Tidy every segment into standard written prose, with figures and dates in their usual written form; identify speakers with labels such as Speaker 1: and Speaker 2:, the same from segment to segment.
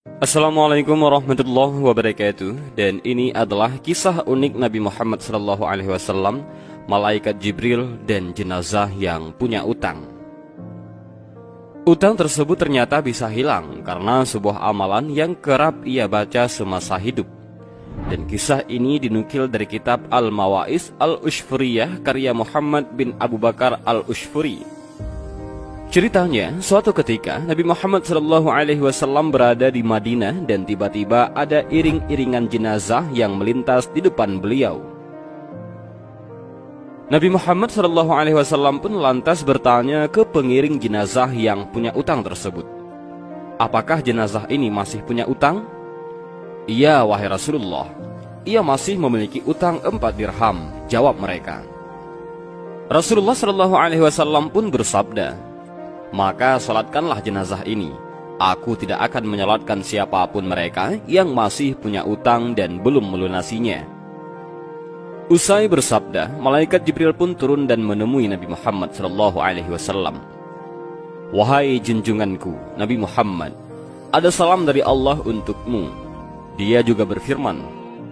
Speaker 1: Assalamualaikum warahmatullahi wabarakatuh. Dan ini adalah kisah unik Nabi Muhammad SAW, malaikat Jibril dan jenazah yang punya utang. Utang tersebut ternyata bisa hilang karena sebuah amalan yang kerap ia baca semasa hidup. Dan kisah ini dinukil dari kitab Al-Mawaiz Al-Ushfuriyah karya Muhammad bin Abu Bakar Al-Ushfuri. Ceritanya, suatu ketika Nabi Muhammad SAW berada di Madinah dan tiba-tiba ada iring-iringan jenazah yang melintas di depan beliau. Nabi Muhammad SAW pun lantas bertanya ke pengiring jenazah yang punya utang tersebut, "Apakah jenazah ini masih punya utang?" "Iya, wahai Rasulullah, ia masih memiliki utang 4 dirham," jawab mereka. Rasulullah SAW pun bersabda, "Maka salatkanlah jenazah ini. Aku tidak akan menyalatkan siapapun mereka yang masih punya utang dan belum melunasinya." Usai bersabda, malaikat Jibril pun turun dan menemui Nabi Muhammad SAW. "Wahai junjunganku, Nabi Muhammad, ada salam dari Allah untukmu." Dia juga berfirman,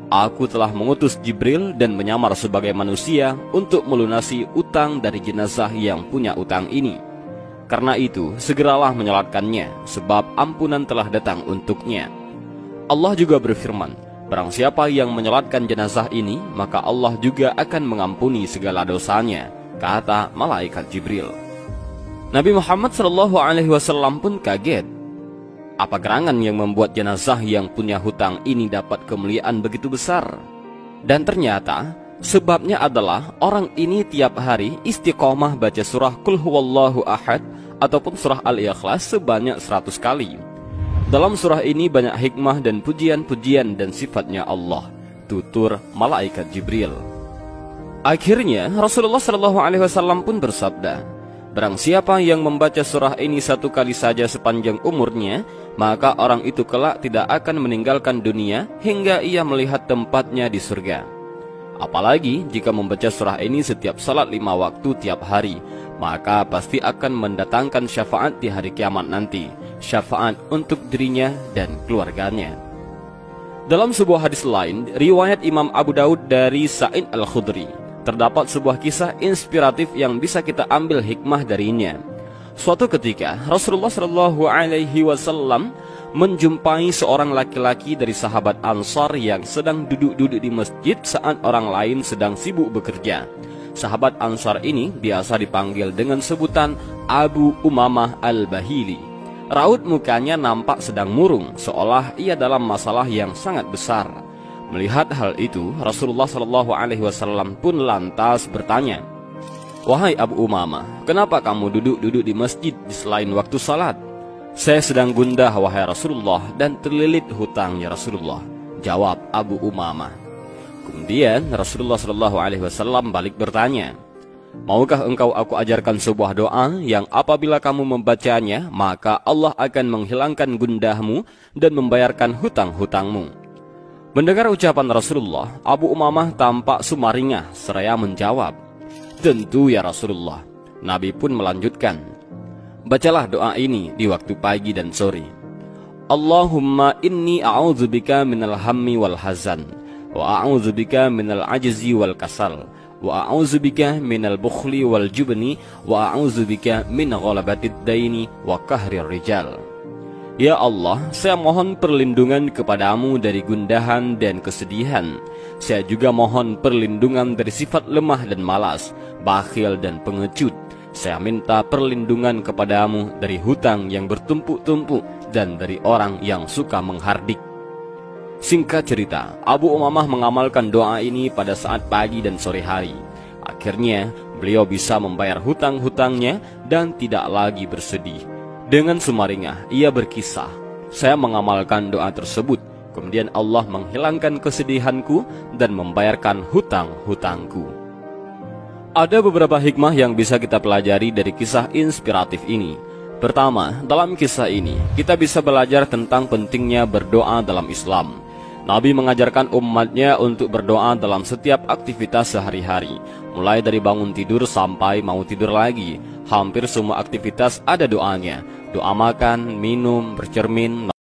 Speaker 1: "Aku telah mengutus Jibril dan menyamar sebagai manusia untuk melunasi utang dari jenazah yang punya utang ini. Karena itu, segeralah menyalatkannya, sebab ampunan telah datang untuknya." Allah juga berfirman, "Barang siapa yang menyalatkan jenazah ini, maka Allah juga akan mengampuni segala dosanya," kata malaikat Jibril. Nabi Muhammad SAW pun kaget. Apa gerangan yang membuat jenazah yang punya hutang ini dapat kemuliaan begitu besar? Dan ternyata sebabnya adalah orang ini tiap hari istiqomah baca surah Qul Huwallahu Ahad ataupun surah Al-Ikhlas sebanyak 100 kali. Dalam surah ini banyak hikmah dan pujian-pujian dan sifatnya Allah, tutur malaikat Jibril. Akhirnya Rasulullah SAW pun bersabda, "Barang siapa yang membaca surah ini 1 kali saja sepanjang umurnya, maka orang itu kelak tidak akan meninggalkan dunia hingga ia melihat tempatnya di surga. Apalagi jika membaca surah ini setiap salat 5 waktu tiap hari, maka pasti akan mendatangkan syafaat di hari kiamat nanti, syafaat untuk dirinya dan keluarganya." Dalam sebuah hadis lain, riwayat Imam Abu Daud dari Sa'id Al-Khudri, terdapat sebuah kisah inspiratif yang bisa kita ambil hikmah darinya. Suatu ketika Rasulullah SAW menjumpai seorang laki-laki dari sahabat Ansar yang sedang duduk-duduk di masjid saat orang lain sedang sibuk bekerja. Sahabat Ansar ini biasa dipanggil dengan sebutan Abu Umamah Al-Bahili. Raut mukanya nampak sedang murung, seolah ia dalam masalah yang sangat besar. Melihat hal itu, Rasulullah SAW pun lantas bertanya, "Wahai Abu Umamah, kenapa kamu duduk-duduk di masjid di selain waktu salat?" "Saya sedang gundah, wahai Rasulullah, dan terlilit hutang ya Rasulullah," jawab Abu Umamah. Kemudian Rasulullah SAW balik bertanya, "Maukah engkau aku ajarkan sebuah doa yang apabila kamu membacanya, maka Allah akan menghilangkan gundahmu dan membayarkan hutang-hutangmu?" Mendengar ucapan Rasulullah, Abu Umamah tampak sumaringah seraya menjawab, "Tentu ya Rasulullah." Nabi pun melanjutkan, "Bacalah doa ini di waktu pagi dan sore. Allahumma inni a'udzubika minal hammi wal hazan, wa a'udzubika minal ajzi wal kasal, wa a'udzubika minal bukhli wal jubni, wa a'udzubika min ghalabatid daini wa qahrir rijal." Ya Allah, saya mohon perlindungan kepadamu dari gundahan dan kesedihan. Saya juga mohon perlindungan dari sifat lemah dan malas, bakhil dan pengecut. Saya minta perlindungan kepadamu dari hutang yang bertumpuk-tumpuk dan dari orang yang suka menghardik. Singkat cerita, Abu Umamah mengamalkan doa ini pada saat pagi dan sore hari. Akhirnya, beliau bisa membayar hutang-hutangnya dan tidak lagi bersedih. Dengan sumaringah, ia berkisah, "Saya mengamalkan doa tersebut, kemudian Allah menghilangkan kesedihanku dan membayarkan hutang-hutangku." Ada beberapa hikmah yang bisa kita pelajari dari kisah inspiratif ini. Pertama, dalam kisah ini, kita bisa belajar tentang pentingnya berdoa dalam Islam. Nabi mengajarkan umatnya untuk berdoa dalam setiap aktivitas sehari-hari, mulai dari bangun tidur sampai mau tidur lagi. Hampir semua aktivitas ada doanya. Doa makan, minum, bercermin,